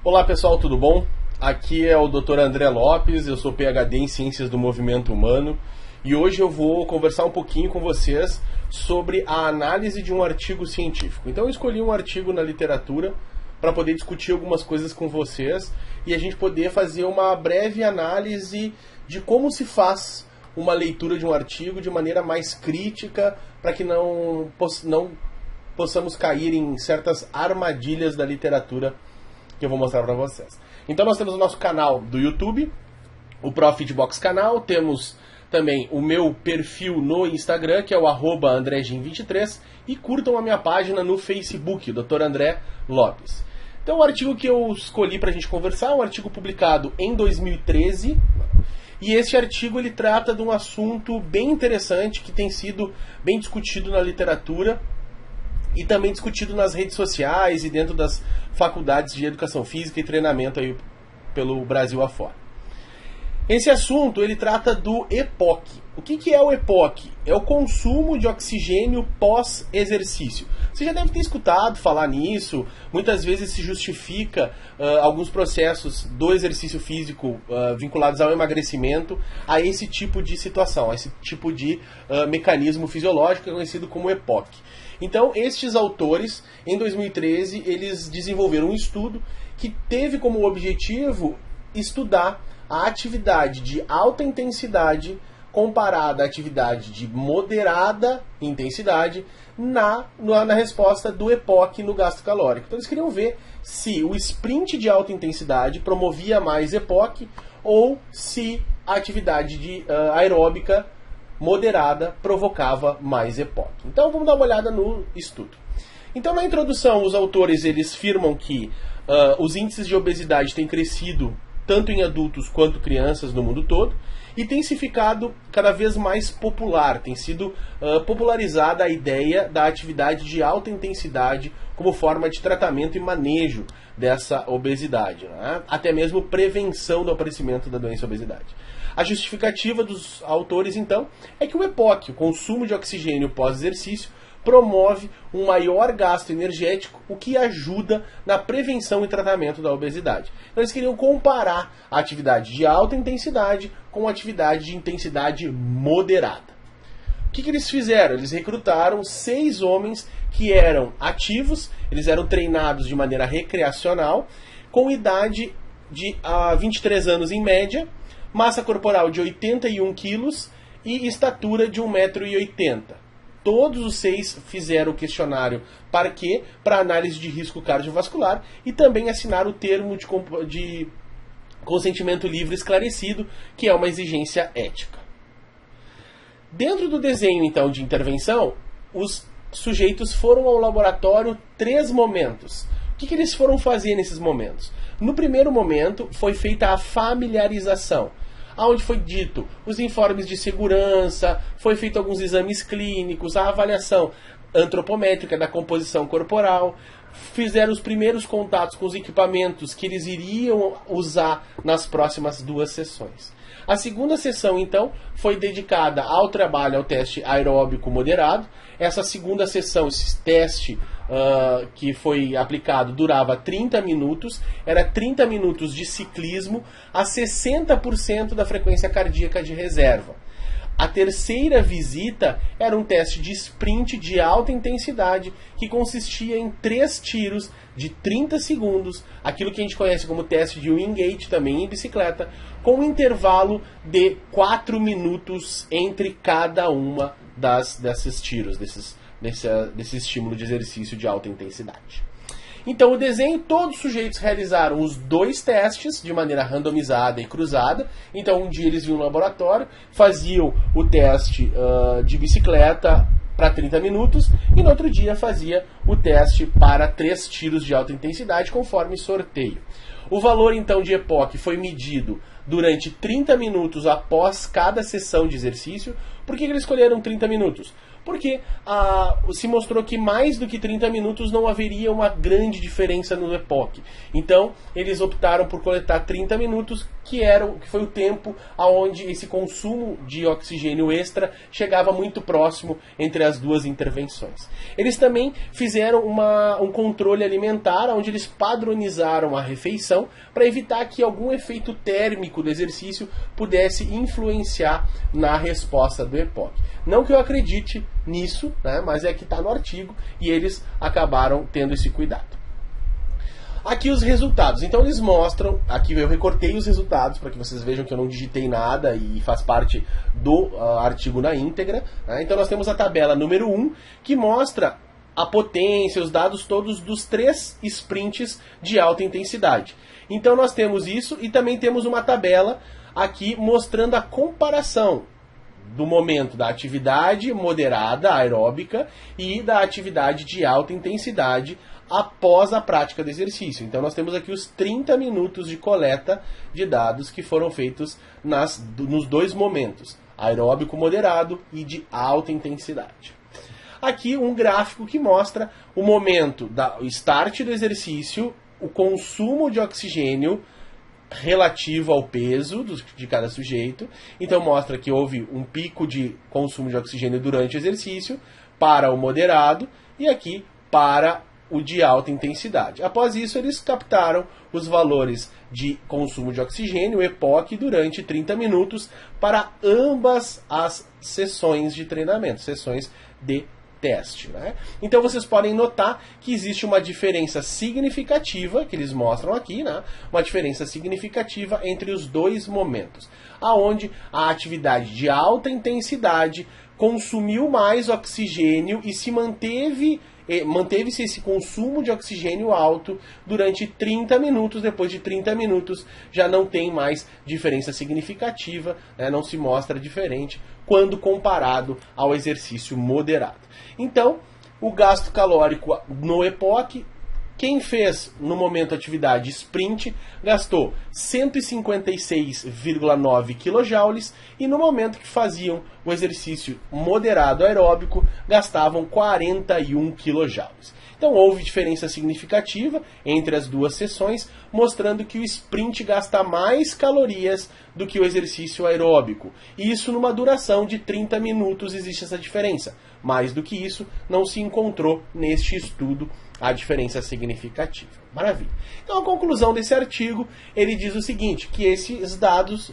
Olá pessoal, tudo bom? Aqui é o Dr. André Lopes, eu sou PhD em Ciências do Movimento Humano e hoje eu vou conversar um pouquinho com vocês sobre a análise de um artigo científico. Então eu escolhi um artigo na literatura para poder discutir algumas coisas com vocês e a gente poder fazer uma breve análise de como se faz uma leitura de um artigo de maneira mais crítica para que não possamos cair em certas armadilhas da literatura que eu vou mostrar para vocês. Então nós temos o nosso canal do YouTube, o Profitbox Canal, temos também o meu perfil no Instagram, que é o @AndreGin23, e curtam a minha página no Facebook, Dr. André Lopes. Então o artigo que eu escolhi para a gente conversar é um artigo publicado em 2013, e esse artigo ele trata de um assunto bem interessante que tem sido bem discutido na literatura e também discutido nas redes sociais e dentro das faculdades de educação física e treinamento aí pelo Brasil afora. Esse assunto ele trata do EPOC. O que é o EPOC? É o consumo de oxigênio pós-exercício. Você já deve ter escutado falar nisso. Muitas vezes se justifica alguns processos do exercício físico vinculados ao emagrecimento a esse tipo de situação, a esse tipo de mecanismo fisiológico que é conhecido como EPOC. Então, estes autores, em 2013, eles desenvolveram um estudo que teve como objetivo estudar a atividade de alta intensidade comparada à atividade de moderada intensidade na resposta do EPOC no gasto calórico. Então, eles queriam ver se o sprint de alta intensidade promovia mais EPOC ou se a atividade aeróbica moderada provocava mais EPOC. Então vamos dar uma olhada no estudo. Então na introdução os autores eles afirmam que os índices de obesidade têm crescido tanto em adultos quanto crianças no mundo todo e tem se ficado cada vez mais popular, tem sido popularizada a ideia da atividade de alta intensidade como forma de tratamento e manejo dessa obesidade, né? Até mesmo prevenção do aparecimento da doença obesidade. A justificativa dos autores, então, é que o EPOC, o consumo de oxigênio pós-exercício, promove um maior gasto energético, o que ajuda na prevenção e tratamento da obesidade. Então, eles queriam comparar a atividade de alta intensidade com a atividade de intensidade moderada. O que eles fizeram? Eles recrutaram 6 homens que eram ativos, eles eram treinados de maneira recreacional, com idade de 23 anos em média, massa corporal de 81 quilos e estatura de 1,80 m. Todos os 6 fizeram o questionário para análise de risco cardiovascular e também assinaram o termo de consentimento livre esclarecido, que é uma exigência ética. Dentro do desenho, então, de intervenção, os sujeitos foram ao laboratório 3 momentos. O que eles foram fazer nesses momentos? No primeiro momento, foi feita a familiarização, onde foi dito os informes de segurança, foi feito alguns exames clínicos, a avaliação antropométrica da composição corporal, fizeram os primeiros contatos com os equipamentos que eles iriam usar nas próximas 2 sessões. A segunda sessão, então, foi dedicada ao trabalho, ao teste aeróbico moderado. Essa segunda sessão, esse teste que foi aplicado, durava 30 minutos. Era 30 minutos de ciclismo a 60% da frequência cardíaca de reserva. A terceira visita era um teste de sprint de alta intensidade que consistia em 3 tiros de 30 segundos, aquilo que a gente conhece como teste de Wingate, também em bicicleta, com um intervalo de 4 minutos entre cada uma desses tiros, desse estímulo de exercício de alta intensidade. Então, o desenho, todos os sujeitos realizaram os 2 testes de maneira randomizada e cruzada. Então, um dia eles iam no laboratório, faziam o teste de bicicleta para 30 minutos e no outro dia fazia o teste para 3 tiros de alta intensidade conforme sorteio. O valor, então, de EPOC foi medido durante 30 minutos após cada sessão de exercício. Por que eles escolheram 30 minutos? Porque se mostrou que mais do que 30 minutos não haveria uma grande diferença no EPOC. Então, eles optaram por coletar 30 minutos que foi o tempo onde esse consumo de oxigênio extra chegava muito próximo entre as duas intervenções. Eles também fizeram um controle alimentar, onde eles padronizaram a refeição para evitar que algum efeito térmico do exercício pudesse influenciar na resposta do EPOC. Não que eu acredite nisso, né, mas é que está no artigo e eles acabaram tendo esse cuidado. Aqui os resultados. Então eles mostram, aqui eu recortei os resultados para que vocês vejam que eu não digitei nada e faz parte do artigo na íntegra. Né? Então nós temos a tabela número 1, que mostra a potência, os dados todos dos 3 sprints de alta intensidade. Então nós temos isso e também temos uma tabela aqui mostrando a comparação do momento da atividade moderada aeróbica e da atividade de alta intensidade após a prática do exercício. Então nós temos aqui os 30 minutos de coleta de dados que foram feitos nos 2 momentos, aeróbico moderado e de alta intensidade. Aqui um gráfico que mostra o momento do start do exercício, o consumo de oxigênio relativo ao peso de cada sujeito. Então mostra que houve um pico de consumo de oxigênio durante o exercício para o moderado e aqui para o de alta intensidade. Após isso, eles captaram os valores de consumo de oxigênio, EPOC, durante 30 minutos para ambas as sessões de treinamento, sessões de teste. Né? Então vocês podem notar que existe uma diferença significativa, que eles mostram aqui, né? Uma diferença significativa entre os 2 momentos, aonde a atividade de alta intensidade consumiu mais oxigênio e manteve-se esse consumo de oxigênio alto durante 30 minutos. Depois de 30 minutos já não tem mais diferença significativa, né? Não se mostra diferente quando comparado ao exercício moderado. Então, o gasto calórico no EPOC, quem fez no momento atividade sprint gastou 156,9 kJ e no momento que faziam o exercício moderado aeróbico gastavam 41 kJ. Então houve diferença significativa entre as 2 sessões, mostrando que o sprint gasta mais calorias do que o exercício aeróbico. E isso numa duração de 30 minutos existe essa diferença. Mais do que isso, não se encontrou neste estudo a diferença significativa. Maravilha. Então a conclusão desse artigo, ele diz o seguinte, que esses resultados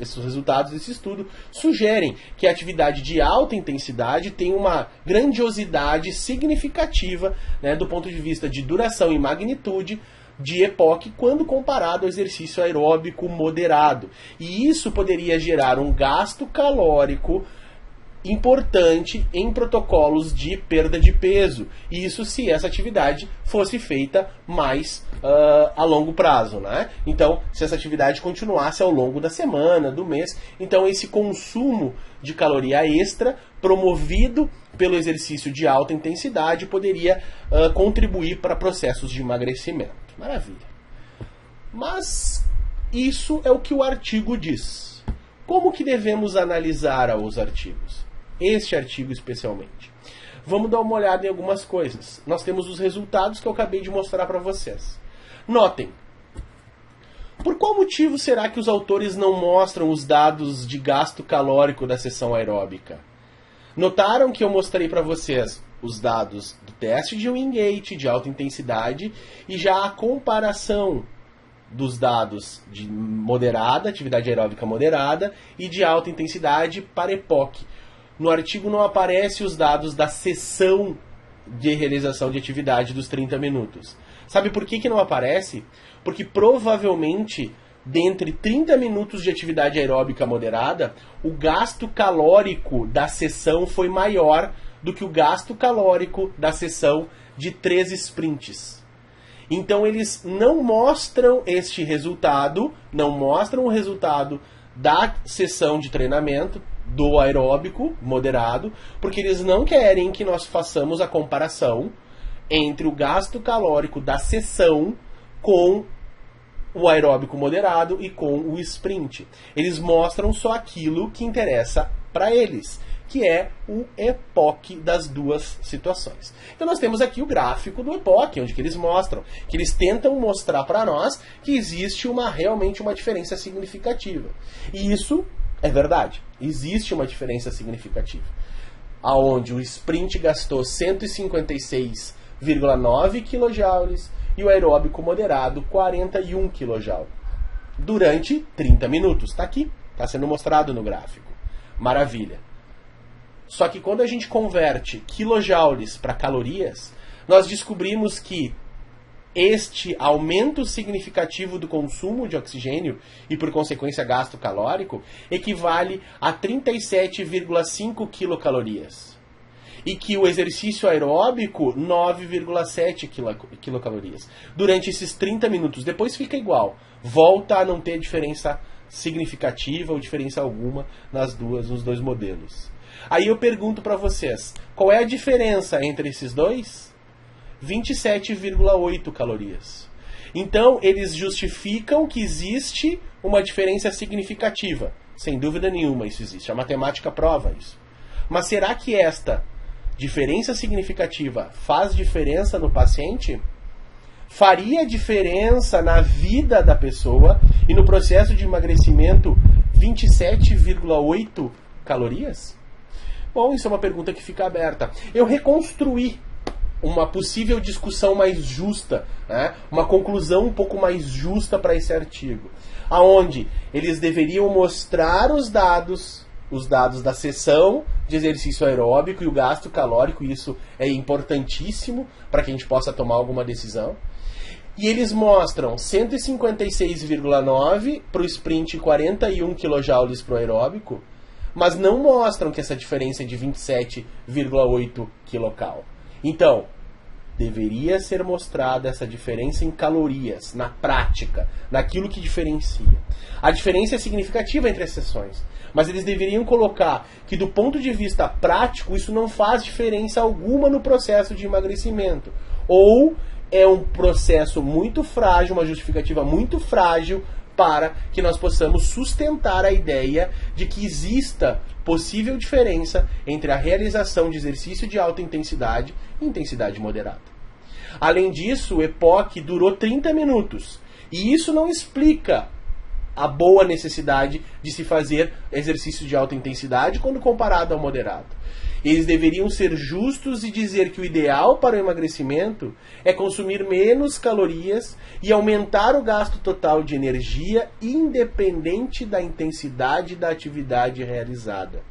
desse estudo sugerem que a atividade de alta intensidade tem uma grandiosidade significativa, né, do ponto de vista de duração e magnitude de EPOC quando comparado ao exercício aeróbico moderado. E isso poderia gerar um gasto calórico importante em protocolos de perda de peso. Isso se essa atividade fosse feita mais a longo prazo, né? Então, se essa atividade continuasse ao longo da semana, do mês, então esse consumo de caloria extra promovido pelo exercício de alta intensidade poderia contribuir para processos de emagrecimento. Maravilha. Mas isso é o que o artigo diz. Como que devemos analisar os artigos? Este artigo especialmente. Vamos dar uma olhada em algumas coisas. Nós temos os resultados que eu acabei de mostrar para vocês. Notem, por qual motivo será que os autores não mostram os dados de gasto calórico da sessão aeróbica? Notaram que eu mostrei para vocês os dados do teste de Wingate, de alta intensidade, e já a comparação dos dados de moderada, atividade aeróbica moderada, e de alta intensidade para EPOC. No artigo não aparecem os dados da sessão de realização de atividade dos 30 minutos. Sabe por que não aparece? Porque provavelmente, dentre 30 minutos de atividade aeróbica moderada, o gasto calórico da sessão foi maior do que o gasto calórico da sessão de 3 sprints. Então eles não mostram este resultado, não mostram o resultado da sessão de treinamento do aeróbico moderado, porque eles não querem que nós façamos a comparação entre o gasto calórico da sessão com o aeróbico moderado e com o sprint. Eles mostram só aquilo que interessa para eles, que é o EPOC das duas situações. Então nós temos aqui o gráfico do EPOC, onde que eles mostram, que eles tentam mostrar para nós que existe realmente uma diferença significativa. E isso é verdade, existe uma diferença significativa. Aonde o sprint gastou 156,9 kJ e o aeróbico moderado 41 kJ. Durante 30 minutos. Está aqui, está sendo mostrado no gráfico. Maravilha. Só que quando a gente converte quilojoules para calorias, nós descobrimos que este aumento significativo do consumo de oxigênio e, por consequência, gasto calórico, equivale a 37,5 quilocalorias. E que o exercício aeróbico, 9,7 quilocalorias. Durante esses 30 minutos. Depois fica igual. Volta a não ter diferença significativa ou diferença alguma nos dois modelos. Aí eu pergunto para vocês, qual é a diferença entre esses dois? 27,8 calorias. Então, eles justificam que existe uma diferença significativa. Sem dúvida nenhuma isso existe. A matemática prova isso. Mas será que esta diferença significativa faz diferença no paciente? Faria diferença na vida da pessoa e no processo de emagrecimento 27,8 calorias? Bom, isso é uma pergunta que fica aberta. Eu reconstruí uma possível discussão mais justa, né? Uma conclusão um pouco mais justa para esse artigo, aonde eles deveriam mostrar os dados da sessão de exercício aeróbico e o gasto calórico, e isso é importantíssimo para que a gente possa tomar alguma decisão. E eles mostram 156,9 para o sprint e 41 kJ para o aeróbico, mas não mostram que essa diferença é de 27,8 kcal. Então, deveria ser mostrada essa diferença em calorias, na prática, naquilo que diferencia. A diferença é significativa entre as sessões, mas eles deveriam colocar que, do ponto de vista prático, isso não faz diferença alguma no processo de emagrecimento. Ou é um processo muito frágil, uma justificativa muito frágil, para que nós possamos sustentar a ideia de que exista possível diferença entre a realização de exercício de alta intensidade e intensidade moderada. Além disso, o EPOC durou 30 minutos. E isso não explica a boa necessidade de se fazer exercício de alta intensidade quando comparado ao moderado. Eles deveriam ser justos e dizer que o ideal para o emagrecimento é consumir menos calorias e aumentar o gasto total de energia independente da intensidade da atividade realizada.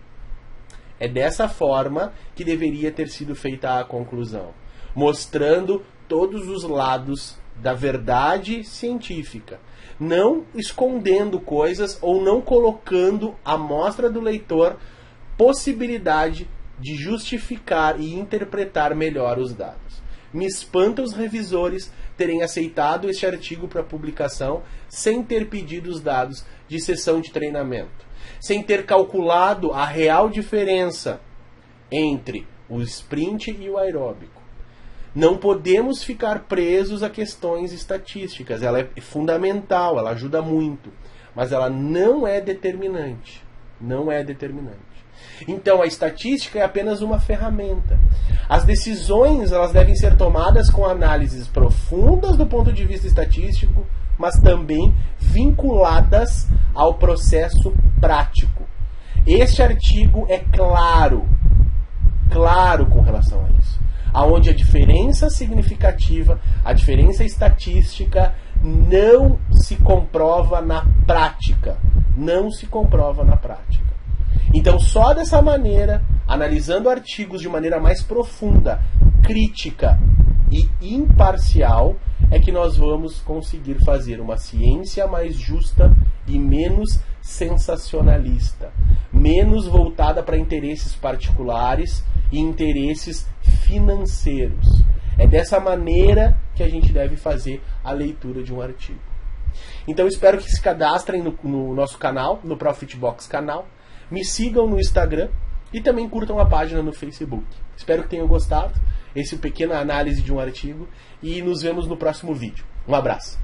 É dessa forma que deveria ter sido feita a conclusão, mostrando todos os lados da verdade científica, não escondendo coisas ou não colocando à mostra do leitor possibilidade de justificar e interpretar melhor os dados. Me espanta os revisores terem aceitado este artigo para publicação sem ter pedido os dados de sessão de treinamento, sem ter calculado a real diferença entre o sprint e o aeróbico. Não podemos ficar presos a questões estatísticas. Ela é fundamental, ela ajuda muito, mas ela não é determinante. Não é determinante. Então, a estatística é apenas uma ferramenta. As decisões elas devem ser tomadas com análises profundas do ponto de vista estatístico, mas também vinculadas ao processo prático. Este artigo é claro com relação a isso. Aonde a diferença significativa, a diferença estatística não se comprova na prática. Não se comprova na prática. Então, só dessa maneira, analisando artigos de maneira mais profunda, crítica e imparcial, é que nós vamos conseguir fazer uma ciência mais justa e menos sensacionalista, menos voltada para interesses particulares e interesses financeiros. É dessa maneira que a gente deve fazer a leitura de um artigo. Então, espero que se cadastrem no nosso canal, no Profitbox canal. Me sigam no Instagram e também curtam a página no Facebook. Espero que tenham gostado. Esse é uma pequena análise de um artigo e nos vemos no próximo vídeo. Um abraço.